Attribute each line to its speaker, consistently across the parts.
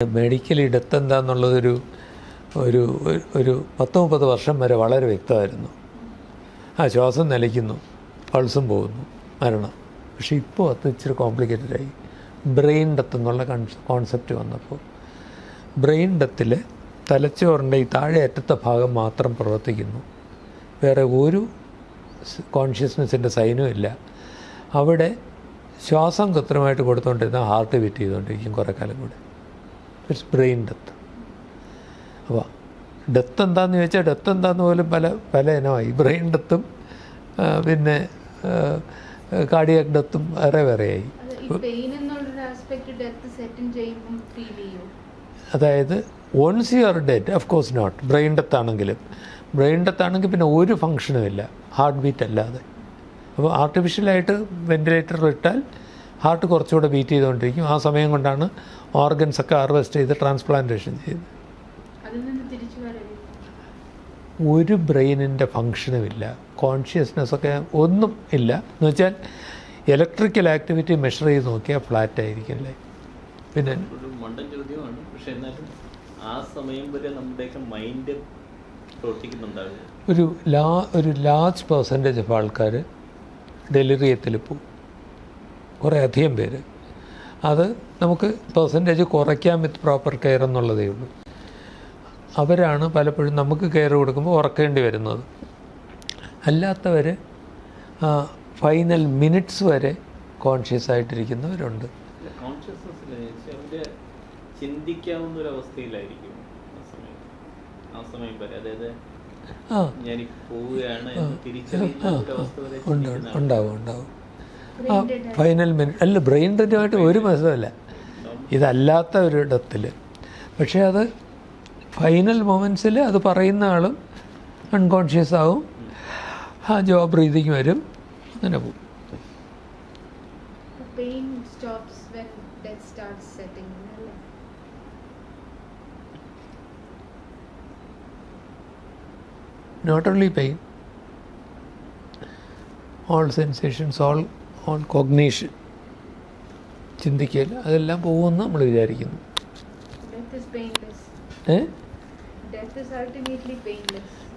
Speaker 1: Medically death എന്താണെന്നുള്ളതൊരു ഒരു ഒരു 10-30 വർഷം വരെ വളരെ വ്യക്തമായിരുന്നു. ശ്വാസം നിലയ്ക്കുന്നു, പൾസും പോകുന്നു, മരണം. പക്ഷേ ഇപ്പോൾ അത് ഇച്ചിരി കോംപ്ലിക്കേറ്റഡായി. ബ്രെയിൻ ഡെത്ത് എന്നുള്ള കോൺസെപ്റ്റ് വന്നപ്പോൾ ബ്രെയിൻ ഡെത്തിൽ തലച്ചോറിൻ്റെ ഈ താഴെ അറ്റത്തെ ഭാഗം മാത്രം പ്രവർത്തിക്കുന്നു, വേറെ ഒരു കോൺഷ്യസ്നെസ്സിൻ്റെ സൈനും ഇല്ല. അവിടെ ശ്വാസം കൃത്യമായിട്ട് കൊടുത്തുകൊണ്ടിരുന്ന ഹാർട്ട് ബീറ്റ് ചെയ്തുകൊണ്ടിരിക്കും കുറേ കാലം കൂടെ. It's brain death. അപ്പോൾ ഡെത്ത് എന്താണെന്ന് ചോദിച്ചാൽ ഡെത്ത് എന്താണെന്ന് പോലും പല ഇനമായി. ബ്രെയിൻ ഡെത്തും പിന്നെ കാർഡിയാക് ഡെത്തും വേറെയായി. അതായത് once you are dead, of course not. Brain death ആണെങ്കിലും പിന്നെ ഒരു ഫങ്ഷനും ഇല്ല ഹാർട്ട് ബീറ്റ് അല്ലാതെ. അപ്പോൾ ആർട്ടിഫിഷ്യലായിട്ട് വെൻറ്റിലേറ്ററിൽ ഇട്ടാൽ ഹാർട്ട് കുറച്ചുകൂടെ ബീറ്റ് ചെയ്തുകൊണ്ടിരിക്കും. ആ സമയം കൊണ്ടാണ് ഓർഗൻസൊക്കെ ഹാർവെസ്റ്റ് ചെയ്ത് ട്രാൻസ്പ്ലാന്റേഷൻ ചെയ്ത്. ഒരു ബ്രെയിനിൻ്റെ ഫങ്ഷനും ഇല്ല, കോൺഷ്യസ്നെസ്സൊക്കെ ഒന്നും ഇല്ല. എന്ന് വെച്ചാൽ ഇലക്ട്രിക്കൽ ആക്ടിവിറ്റി മെഷർ ചെയ്ത് നോക്കിയാൽ ഫ്ലാറ്റ് ആയിരിക്കും അല്ലേ. പിന്നെ
Speaker 2: മണ്ടൻ ചോദ്യമാണ്, പക്ഷേ എന്നാലും ആ സമയം വരെ നമ്മുടെയൊക്കെ മൈൻഡ് പ്രവർത്തിക്കുന്നുണ്ടാവില്ല.
Speaker 1: ഒരു ലാർജ് പെർസെൻറ്റേജ് ഓഫ് ആൾക്കാർ ഡെലിറിയത്തിൽ പോവും, കുറേ അധികം പേര്. അത് നമുക്ക് പെർസെൻറ്റേജ് കുറയ്ക്കാം വിത്ത് പ്രോപ്പർ കെയർ എന്നുള്ളതേ ഉള്ളൂ. അവരാണ് പലപ്പോഴും നമുക്ക് കെയർ കൊടുക്കുമ്പോൾ ഉറക്കേണ്ടി വരുന്നത്. അല്ലാത്തവർ ഫൈനൽ മിനിറ്റ്സ് വരെ കോൺഷ്യസ് ആയിട്ടിരിക്കുന്നവരുണ്ട്.
Speaker 2: ചിന്തിക്കാവുന്ന ഒരു അവസ്ഥയിലായിരിക്കും ആ സമയം വരെ. അതായത്
Speaker 1: ഉണ്ടാവും. ഫൈനൽ മിനിറ്റ് അല്ല, ബ്രെയിൻ ഡെത്തുമായിട്ട് ഒരു മത്സരമല്ല, ഇതല്ലാത്ത ഒരു ഡെത്തിൽ. പക്ഷേ അത് ഫൈനൽ മൊമെൻറ്റ്സിൽ അത് പറയുന്ന ആളും അൺകോൺഷ്യസ് ആവും, ജോ ബ്രീതിങ് വരും, അങ്ങനെ പോകും. Not only pain, all sensations, all cognition, ചിന്തിക്കൽ, അതെല്ലാം പോകുമെന്ന് നമ്മൾ വിചാരിക്കുന്നു.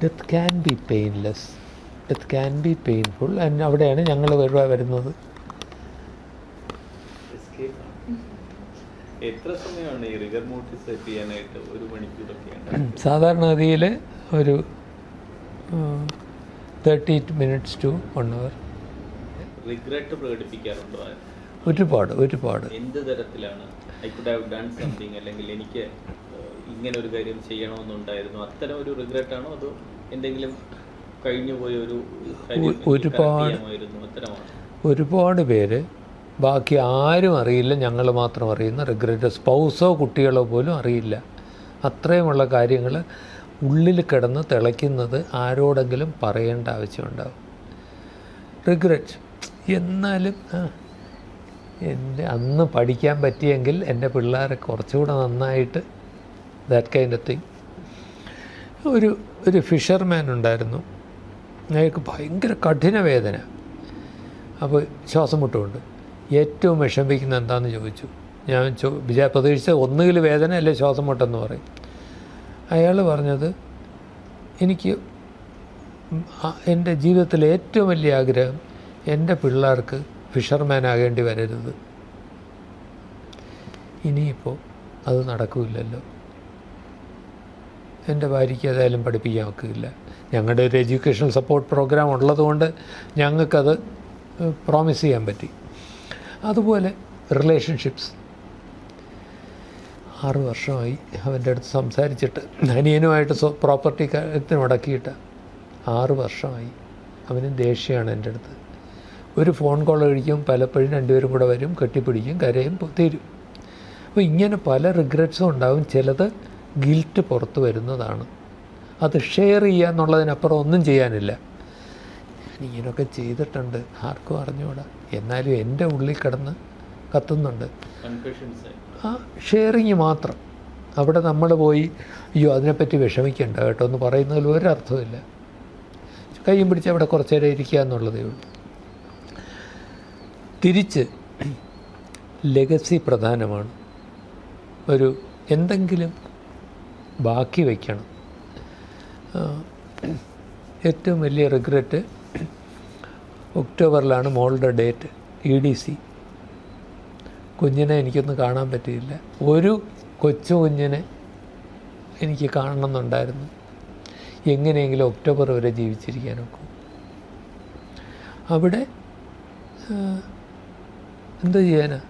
Speaker 1: Death can be painless. Death can be painful. And അവിടെയാണ് ഞങ്ങൾ വരുന്നത്.
Speaker 2: എത്ര സമയമാണ് ഈ റിഗർ മോർട്ടിസ് സെറ്റ് ചെയ്യാനായിട്ട്? ഒരു മണിക്കൂറൊക്കെയാണ്
Speaker 1: സാധാരണഗതിയിൽ. ഒരു 30 minutes to 1 hour.
Speaker 2: റിഗ്രറ്റ് പ്രകടിപ്പിക്കാറുണ്ടോ?
Speaker 1: ഒരുപാട്.
Speaker 2: എന്ത് തരത്തിലാണ്? I could have done something, അല്ലെങ്കിൽ എനിക്ക് ഇങ്ങനെ ഒരു കാര്യം ചെയ്യണമെന്നുണ്ടായിരുന്നു, അത്തരം ഒരു റിഗ്രറ്റ് ആണോ? അതോ എന്തെങ്കിലും കഴിഞ്ഞു പോയ ഒരു
Speaker 1: ഒരുപാട് പേര്, ബാക്കി ആരും അറിയില്ല, ഞങ്ങൾ മാത്രം അറിയുന്ന റിഗ്രറ്റ്. സ്പൗസോ കുട്ടികളോ പോലും അറിയില്ല. അത്രയുമുള്ള കാര്യങ്ങൾ ഉള്ളിൽ കിടന്ന് തിളയ്ക്കുന്നത് ആരോടെങ്കിലും പറയേണ്ട ആവശ്യമുണ്ടാവും. റിഗ്രറ്റ്. എന്നാലും എൻ്റെ അന്ന് പഠിക്കാൻ പറ്റിയെങ്കിൽ എൻ്റെ പിള്ളേരെ കുറച്ചുകൂടെ നന്നായിട്ട്, ദാറ്റ് കൈൻഡ് ഓഫ് തിങ്. ഒരു ഫിഷർമാൻ ഉണ്ടായിരുന്നു, അയാൾക്ക് ഭയങ്കര കഠിന വേദന. അപ്പോൾ ശ്വാസം മുട്ടുകൊണ്ട് ഏറ്റവും വിഷമിക്കുന്ന എന്താണെന്ന് ചോദിച്ചു. ഞാൻ പ്രതീക്ഷിച്ച ഒന്നുകിൽ വേദന അല്ലെ ശ്വാസം മുട്ടെന്ന് പറയും. അയാൾ പറഞ്ഞത്, എനിക്ക് എൻ്റെ ജീവിതത്തിലെ ഏറ്റവും വലിയ ആഗ്രഹം എൻ്റെ പിള്ളേർക്ക് ഫിഷർമാൻ ആകേണ്ടി വരരുത്. ഇനിയിപ്പോൾ അത് നടക്കില്ലല്ലോ, എൻ്റെ ഭാര്യയ്ക്ക് ഏതായാലും പഠിപ്പിക്കാൻ ഒക്കില്ല. ഞങ്ങളുടെ ഒരു എഡ്യൂക്കേഷണൽ സപ്പോർട്ട് പ്രോഗ്രാം ഉള്ളതുകൊണ്ട് ഞങ്ങൾക്കത് പ്രോമിസ് ചെയ്യാൻ പറ്റി. അതുപോലെ റിലേഷൻഷിപ്സ്. 6 വർഷമായി അവൻ്റെ അടുത്ത് സംസാരിച്ചിട്ട്, അനിയനുമായിട്ട് പ്രോപ്പർട്ടി കാര്യത്തിന് മുടക്കിയിട്ട് 6 വർഷമായി. അവന് ദേഷ്യമാണ് എൻ്റെ അടുത്ത്. ഒരു ഫോൺ കോൾ കഴിക്കും, പലപ്പോഴും രണ്ടുപേരും കൂടെ വരും, കെട്ടിപ്പിടിക്കും, കരയും, തീരും. അപ്പോൾ ഇങ്ങനെ പല റിഗ്രറ്റ്സും ഉണ്ടാവും. ചിലത് ഗിൽറ്റ് പുറത്ത് വരുന്നതാണ്. അത് ഷെയർ ചെയ്യുക എന്നുള്ളതിനപ്പുറം ഒന്നും ചെയ്യാനില്ല. ഞാനിങ്ങനെയൊക്കെ ചെയ്തിട്ടുണ്ട്, ആർക്കും അറിഞ്ഞുകൂടാ. എന്നാലും എൻ്റെ ഉള്ളിൽ കിടന്ന് കത്തുന്നുണ്ട്. ആ ഷെയറിങ് മാത്രം. അവിടെ നമ്മൾ പോയി അയ്യോ അതിനെപ്പറ്റി വിഷമിക്കണ്ട കേട്ടോ എന്ന് പറയുന്നതിൽ ഒരർത്ഥമില്ല. കയ്യും പിടിച്ച് അവിടെ കുറച്ച് നേരം ഇരിക്കുക എന്നുള്ളതേ ഉള്ളൂ. തിരിച്ച് ലെഗസി പ്രധാനമാണ്. ഒരു എന്തെങ്കിലും ബാക്കി വയ്ക്കണം. ഏറ്റവും വലിയ റിഗ്രറ്റ്, ഒക്ടോബറിലാണ് മോളുടെ ഡേറ്റ്, EDC. കുഞ്ഞിനെ എനിക്കൊന്ന് കാണാൻ പറ്റിയില്ല. ഒരു കൊച്ചു കുഞ്ഞിനെ എനിക്ക് കാണണമെന്നുണ്ടായിരുന്നു. എങ്ങനെയെങ്കിലും ഒക്ടോബർ വരെ ജീവിച്ചിരിക്കാനൊക്കെ. അവിടെ എന്ത് ചെയ്യാനാ,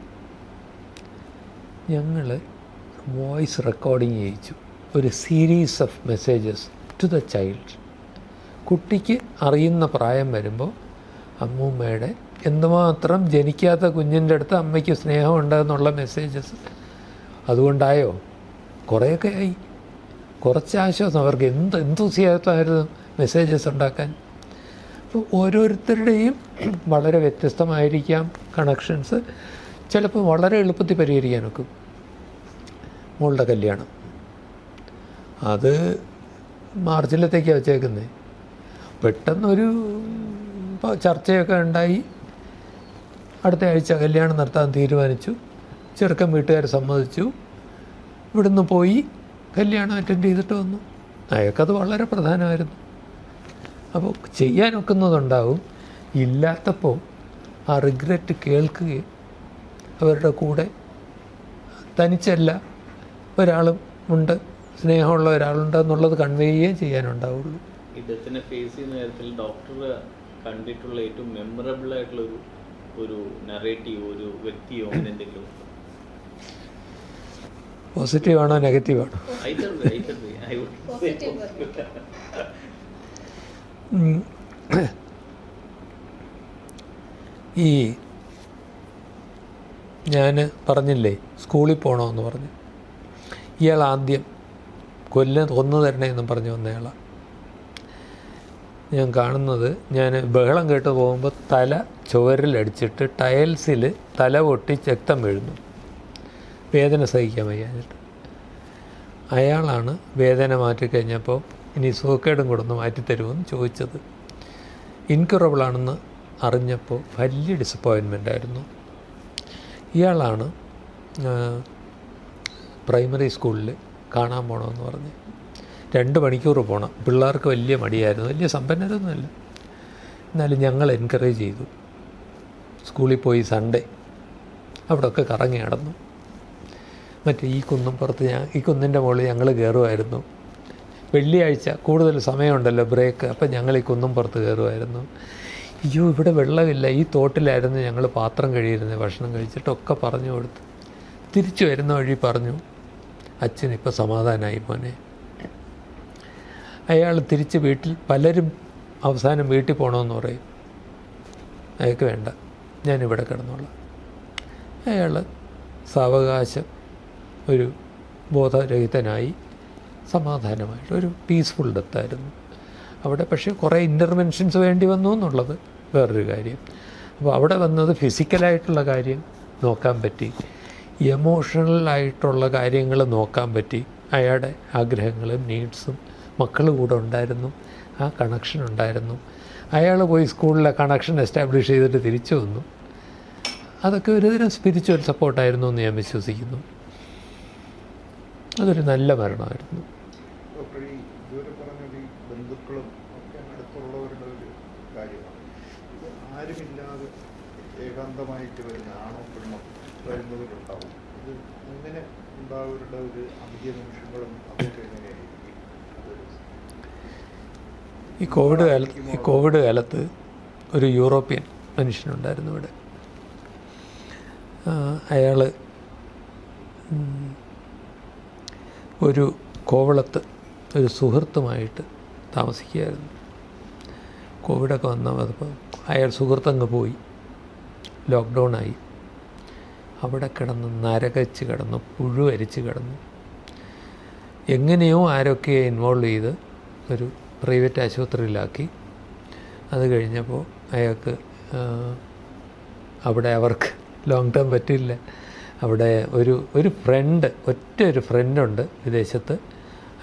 Speaker 1: ഞങ്ങൾ വോയിസ് റെക്കോർഡിങ് ചെയ്യിച്ചു. ഒരു series of messages to the child. കുട്ടിക്ക് അറിയുന്ന പ്രായം വരുമ്പോൾ അമ്മൂമ്മയുടെ എന്തുമാത്രം ജനിക്കാത്ത കുഞ്ഞിൻ്റെ അടുത്ത് അമ്മയ്ക്ക് സ്നേഹമുണ്ടെന്നുള്ള മെസ്സേജസ്. അതുകൊണ്ടായോ, കുറേയൊക്കെ ആയി. കുറച്ച് ആശ്വാസം. അവർക്ക് എന്ത് എന്തൂസിയാസമായിരുന്നു മെസ്സേജസ് ഉണ്ടാക്കാൻ. അപ്പോൾ ഓരോരുത്തരുടെയും വളരെ വ്യത്യസ്തമായിരിക്കാം കണക്ഷൻസ്. ചിലപ്പോൾ വളരെ എളുപ്പത്തിൽ പരിഹരിക്കാനൊക്കെ. മോളുടെ കല്യാണം അത് മാർച്ചിലത്തേക്കാണ് വെച്ചേക്കുന്നത്. പെട്ടെന്നൊരു ചർച്ചയൊക്കെ ഉണ്ടായി. അടുത്ത ആഴ്ച കല്യാണം നടത്താൻ തീരുമാനിച്ചു. ചെറുക്കൻ വീട്ടുകാർ സമ്മതിച്ചു. ഇവിടുന്ന് പോയി കല്യാണം അറ്റൻഡ് ചെയ്തിട്ട് വന്നു. അയാൾക്കത് വളരെ പ്രധാനമായിരുന്നു. അപ്പോൾ ചെയ്യാനൊക്കുന്നതുണ്ടാവും. ഇല്ലാത്തപ്പോൾ ആ റിഗ്രറ്റ് കേൾക്കുകയും അവരുടെ കൂടെ തനിച്ചല്ല ഒരാളും ഉണ്ട്, സ്നേഹമുള്ള ഒരാളുണ്ട് എന്നുള്ളത് കൺവേ ചെയ്യാനുണ്ടാവുള്ളൂ.
Speaker 2: ഇദ്ദേഹത്തിനെ ഫേസ് ചെയ്യുന്ന കാര്യത്തിൽ ഡോക്ടർ കണ്ടിട്ടുള്ള ഏറ്റവും മെമ്മറബിൾ ആയിട്ടുള്ള ഒരു നറേറ്റീവ്, ഒരു വ്യക്തിയോ അങ്ങനെ എന്തെങ്കിലും?
Speaker 1: പോസിറ്റീവ് ആണോ നെഗറ്റീവ് ആണോ? ഈ ഞാൻ പറഞ്ഞില്ലേ സ്കൂളിൽ പോകണമെന്ന് പറഞ്ഞു. ഇയാൾ ആദ്യം കൊന്നു തരണേന്നും പറഞ്ഞു വന്നയാളാണ്. ഞാൻ കാണുന്നത്, ഞാൻ ബഹളം കേട്ട് പോകുമ്പോൾ തല ചുവരിലടിച്ചിട്ട് ടൈൽസിൽ തല പൊട്ടി രക്തം വീഴുന്നു. വേദന സഹിക്കാൻ വയ്യാഞ്ഞിട്ട്. അയാളാണ് വേദന മാറ്റിക്കഴിഞ്ഞപ്പോൾ ഇനി സുഖക്കേടും കൂടെ ഒന്ന് മാറ്റിത്തരുമെന്ന് ചോദിച്ചത്. ഇൻക്യൂറബിളാണെന്ന് അറിഞ്ഞപ്പോൾ വലിയ ഡിസപ്പോയിൻമെൻ്റ് ആയിരുന്നു. ഇയാളാണ് പ്രൈമറി സ്കൂളിൽ കാണാൻ പോകണമെന്ന് പറഞ്ഞ് 2 മണിക്കൂർ പോകണം. പിള്ളേർക്ക് വലിയ മടിയായിരുന്നു. വലിയ സമ്പന്നരൊന്നുമല്ല. എന്നാലും ഞങ്ങൾ എൻകറേജ് ചെയ്തു. സ്കൂളിൽ പോയി സൺഡേ അവിടെയൊക്കെ കറങ്ങി നടന്നു. മറ്റേ ഈ കുന്നുംപുറത്ത് ഈ കുന്നിൻ്റെ മുകളിൽ ഞങ്ങൾ കയറുമായിരുന്നു. വെള്ളിയാഴ്ച കൂടുതൽ സമയമുണ്ടല്ലോ, ബ്രേക്ക്. അപ്പം ഞങ്ങൾ ഈ കുന്നുംപുറത്ത് കയറുമായിരുന്നു. അയ്യോ ഇവിടെ വെള്ളമില്ല, ഈ തോട്ടിലായിരുന്നു ഞങ്ങൾ പാത്രം കഴിയിരുന്നത്. ഭക്ഷണം കഴിച്ചിട്ടൊക്കെ പറഞ്ഞു കൊടുത്തു. തിരിച്ചു വരുന്ന വഴി പറഞ്ഞു, അച്ഛനിപ്പോൾ സമാധാനമായി മോനെ. അയാൾ തിരിച്ച് വീട്ടിൽ, പലരും അവസാനം വീട്ടിൽ പോകണമെന്ന് പറയും. അയാൾക്ക് വേണ്ട, ഞാനിവിടെ കിടന്നോളാം. അയാൾ സാവകാശം ഒരു ബോധരഹിതനായി സമാധാനമായിട്ട് ഒരു പീസ്ഫുൾ ഡെത്തായിരുന്നു അവിടെ. പക്ഷേ കുറേ ഇൻ്റർവെൻഷൻസ് വേണ്ടി വന്നു എന്നുള്ളത് വേറൊരു കാര്യം. അപ്പോൾ അവിടെ വന്നത് ഫിസിക്കലായിട്ടുള്ള കാര്യം നോക്കാൻ പറ്റി, എമോഷണലായിട്ടുള്ള കാര്യങ്ങൾ നോക്കാൻ പറ്റി. അയാളുടെ ആഗ്രഹങ്ങളും നീഡ്സും മക്കൾ കൂടെ ഉണ്ടായിരുന്നു, ആ കണക്ഷൻ ഉണ്ടായിരുന്നു. അയാൾ പോയി സ്കൂളിലെ കണക്ഷൻ എസ്റ്റാബ്ലിഷ് ചെയ്തിട്ട് തിരിച്ചു വന്നു. അതൊക്കെ ഒരുതരം സ്പിരിച്വൽ സപ്പോർട്ടായിരുന്നു എന്ന് ഞാൻ വിശ്വസിക്കുന്നു. അതൊരു നല്ല മരണമായിരുന്നു.
Speaker 3: ബന്ധുക്കളും ഒക്കെ അടുത്തുള്ളവരുടെ ഒരു കാര്യമാണ്. ആരുമില്ലാതെ ഏകാന്തമായിട്ട് വരുന്ന ആണോ പെണ്ണോ വരുന്നവരുണ്ടാവും. ഇത് ഇങ്ങനെ ഉണ്ടാവരുടെ ഒരു അന്ത്യ നിമിഷങ്ങളും അതൊക്കെ എങ്ങനെയായിരിക്കും?
Speaker 1: ഈ കോവിഡ് കാലത്ത് ഒരു യൂറോപ്യൻ മനുഷ്യനുണ്ടായിരുന്നു ഇവിടെ. അയാൾ ഒരു കോവളത്ത് ഒരു സുഹൃത്തുമായിട്ട് താമസിക്കുകയായിരുന്നു. കോവിഡൊക്കെ വന്നപ്പോൾ അയാൾ സുഹൃത്തങ്ങ് പോയി, ലോക്ക്ഡൗണായി. അവിടെ കിടന്ന് നരകച്ച് കിടന്നു, പുഴുവരിച്ച് കിടന്നു. എങ്ങനെയോ ആരൊക്കെ ഇൻവോൾവ് ചെയ്ത് ഒരു പ്രൈവറ്റ് ആശുപത്രിയിലാക്കി. അത് കഴിഞ്ഞപ്പോൾ അയാൾക്ക് അവിടെ അവർക്ക് ലോങ് ടേം പറ്റില്ല. അവിടെ ഒരു ഫ്രണ്ട്, ഒരു ഫ്രണ്ടുണ്ട് വിദേശത്ത്.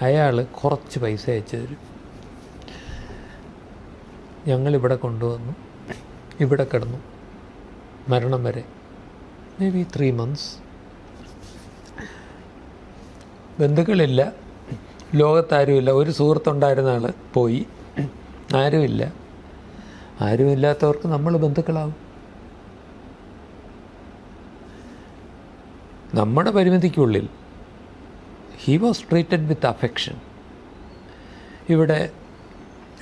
Speaker 1: അയാൾ കുറച്ച് പൈസ അയച്ചു തരും. ഞങ്ങളിവിടെ കൊണ്ടുവന്നു, ഇവിടെ കിടന്നു മരണം വരെ, മേ ബി 3 months. ബന്ധുക്കളില്ല, ലോകത്താരുമില്ല. ഒരു സുഹൃത്തുണ്ടായിരുന്ന ആൾ പോയി, ആരുമില്ല. ആരുമില്ലാത്തവർക്ക് നമ്മൾ ബന്ധുക്കളാവും. നമ്മുടെ പരിമിതിക്കുള്ളിൽ he was treated with affection. ഇവിടെ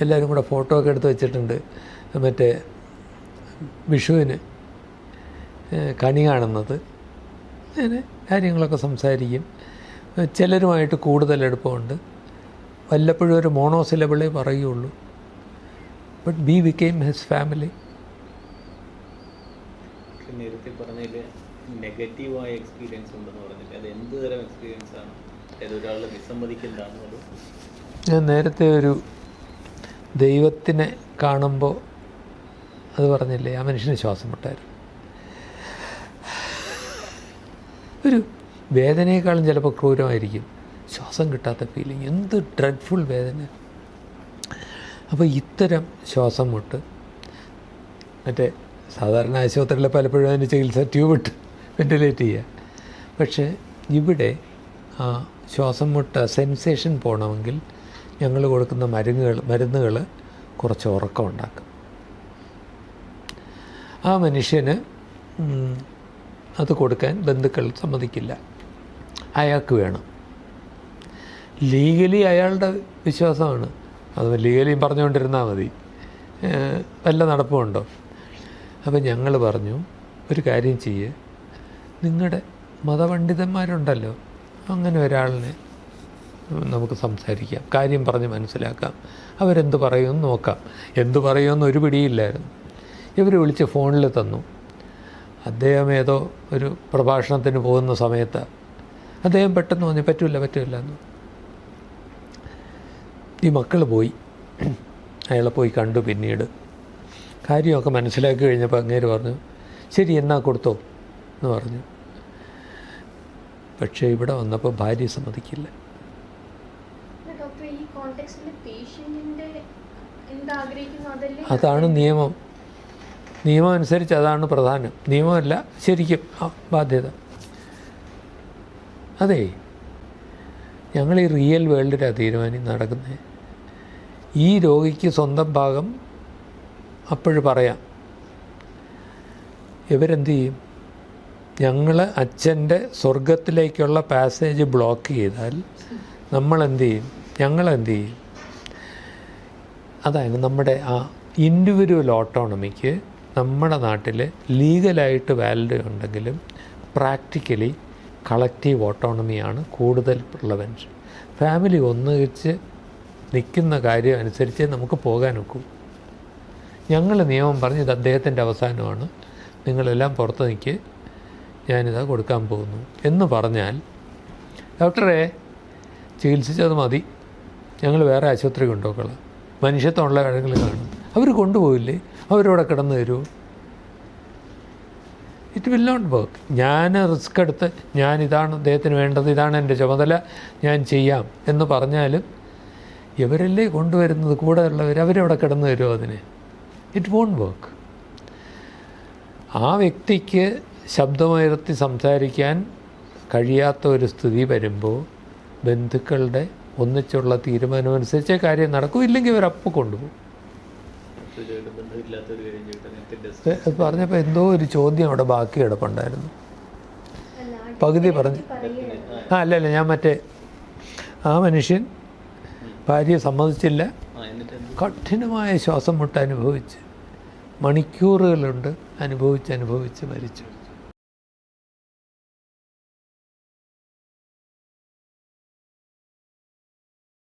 Speaker 1: എല്ലാവരും കൂടെ ഫോട്ടോ ഒക്കെ എടുത്ത് വെച്ചിട്ടുണ്ട്. മറ്റേ വിഷുവിന് കണി കാണുന്നത്, അങ്ങനെ കാര്യങ്ങളൊക്കെ സംസാരിക്കും. ചിലരുമായിട്ട് കൂടുതൽ അടുപ്പമുണ്ട്. വല്ലപ്പോഴും ഒരു മോണോസിലബിളേ പറയുള്ളൂ. But he became his family.
Speaker 2: നേരത്തെ പറഞ്ഞതിൽ നെഗറ്റീവായ എക്സ്പീരിയൻസ് ഉണ്ടെന്ന് പറഞ്ഞില്ല, അത് എന്ത് തരം എക്സ്പീരിയൻസ് ആണ്? ഒരാൾ വിസമ്മതിക്കുന്നതാണോ? അത്
Speaker 1: ഞാൻ നേരത്തെ ഒരു ദൈവത്തിനെ കാണുമ്പോൾ അത് പറഞ്ഞില്ലേ, ആ മനുഷ്യന് ശ്വാസം മുട്ടായിരുന്നു. ഒരു വേദനയെക്കാളും ചിലപ്പോൾ ക്രൂരമായിരിക്കും ശ്വാസം കിട്ടാത്ത ഫീലിംഗ്. എന്ത് ഡ്രെഡ്ഫുൾ വേദന. അപ്പോൾ ഇത്തരം ശ്വാസം മുട്ട്, മറ്റേ സാധാരണ ആശുപത്രിയിൽ പലപ്പോഴും അതിന് ചികിത്സ ട്യൂബിട്ട് വെൻറ്റിലേറ്റ് ചെയ്യുക. പക്ഷേ ഇവിടെ ആ ശ്വാസം മുട്ട സെൻസേഷൻ പോകണമെങ്കിൽ ഞങ്ങൾ കൊടുക്കുന്ന മരുന്നുകൾ കുറച്ച് ഉറക്കം ഉണ്ടാക്കും. ആ മനുഷ്യന് അത് കൊടുക്കാൻ ബന്ധുക്കൾ സമ്മതിക്കില്ല, അയാൾക്ക് വേണം. ലീഗലി അയാളുടെ വിശ്വാസമാണ്. അത് ലീഗലിയും പറഞ്ഞുകൊണ്ടിരുന്നാൽ മതി, വല്ല നടപ്പുമുണ്ടോ? അപ്പം ഞങ്ങൾ പറഞ്ഞു, ഒരു കാര്യം ചെയ്യ്, നിങ്ങളുടെ മതപണ്ഡിതന്മാരുണ്ടല്ലോ, അങ്ങനെ ഒരാളിനെ നമുക്ക് സംസാരിക്കാം, കാര്യം പറഞ്ഞ് മനസ്സിലാക്കാം, അവരെന്ത് പറയുമെന്ന് നോക്കാം. എന്ത് പറയുമെന്ന് ഒരു പിടിയില്ലായിരുന്നു. ഇവർ വിളിച്ച് ഫോണിൽ തന്നു. അദ്ദേഹം ഏതോ ഒരു പ്രഭാഷണത്തിന് പോകുന്ന സമയത്ത് അദ്ദേഹം പെട്ടെന്ന് പറഞ്ഞു പറ്റില്ല എന്ന്. ഈ മക്കൾ പോയി, അയാളെ പോയി കണ്ടു. പിന്നീട് കാര്യമൊക്കെ മനസ്സിലാക്കി കഴിഞ്ഞപ്പോൾ അങ്ങേര് പറഞ്ഞു, ശരി എന്നാ കൊടുത്തോ എന്ന് പറഞ്ഞു. പക്ഷേ ഇവിടെ വന്നപ്പോൾ ഭാര്യ സമ്മതിക്കില്ല. അതാണ് നിയമം. നിയമം അനുസരിച്ച് അതാണ് പ്രധാനം. നിയമമല്ല ശരിക്കും ബാധ്യത. അതെ, ഞങ്ങൾ ഈ റിയൽ വേൾഡിലാണ് തീരുമാനം നടക്കുന്നത്. ഈ രോഗിക്ക് സ്വന്തം ഭാഗം അപ്പോഴും പറയാം. ഇവരെന്ത് ചെയ്യും? ഞങ്ങൾ അച്ഛൻ്റെ സ്വർഗത്തിലേക്കുള്ള പാസേജ് ബ്ലോക്ക് ചെയ്താൽ നമ്മളെന്ത് ചെയ്യും? ഞങ്ങളെന്ത് ചെയ്യും? അതായത് നമ്മുടെ ആ ഇൻഡിവിജ്വൽ ഓട്ടോണമിക്ക് നമ്മുടെ നാട്ടിൽ ലീഗലായിട്ട് വാലിഡ് ഉണ്ടെങ്കിലും പ്രാക്ടിക്കലി കളക്റ്റീവ് ഓട്ടോണമിയാണ് കൂടുതൽ പ്രിവലൻറ്റ്. ഫാമിലി ഒന്നിച്ച് നിൽക്കുന്ന കാര്യം അനുസരിച്ച് നമുക്ക് പോകാൻ ഒക്കൂ. ഞങ്ങൾ നിയമം പറഞ്ഞ് ഇത് അദ്ദേഹത്തിൻ്റെ അവസാനമാണ്, നിങ്ങളെല്ലാം പുറത്ത് നിൽക്ക്, ഞാനിതാ കൊടുക്കാൻ പോകുന്നു എന്ന് പറഞ്ഞാൽ, ഡോക്ടറെ ചികിത്സിച്ചത് മതി, ഞങ്ങൾ വേറെ ആശുപത്രി കൊണ്ടുപോക്കളാം, മനുഷ്യത്വമുള്ള കാര്യങ്ങൾ കാണും. അവർ കൊണ്ടുപോയില്ലേ, അവരവിടെ കിടന്നു തരുമോ? It will not work. ഞാൻ റിസ്ക് എടുത്ത് ഞാനിതാണ് അദ്ദേഹത്തിന് വേണ്ടത്, ഇതാണ് എൻ്റെ ചുമതല, ഞാൻ ചെയ്യാം എന്ന് പറഞ്ഞാലും ഇവരല്ലേ കൊണ്ടുവരുന്നത്, കൂടെ ഉള്ളവർ, അവരവിടെ കിടന്നു തരുമോ അതിന്? It won't work. ആ വ്യക്തിക്ക് ശബ്ദമുയർത്തി സംസാരിക്കാൻ കഴിയാത്ത ഒരു സ്ഥിതി വരുമ്പോൾ ബന്ധുക്കളുടെ ഒന്നിച്ചുള്ള തീരുമാനമനുസരിച്ചേ കാര്യം നടക്കും. ഇല്ലെങ്കിൽ അവരപ്പോൾ കൊണ്ടുപോകും. പറഞ്ഞപ്പോൾ എന്തോ ഒരു ചോദ്യം അവിടെ ബാക്കി കിടപ്പുണ്ടായിരുന്നു. പകുതി പറഞ്ഞു. അല്ലല്ല, ഞാൻ മറ്റേ ആ മനുഷ്യൻ ഭാര്യയെ സമ്മതിച്ചില്ല. കഠിനമായ ശ്വാസം മുട്ട് അനുഭവിച്ച് മണിക്കൂറുകളുണ്ട് അനുഭവിച്ച് മരിച്ചു.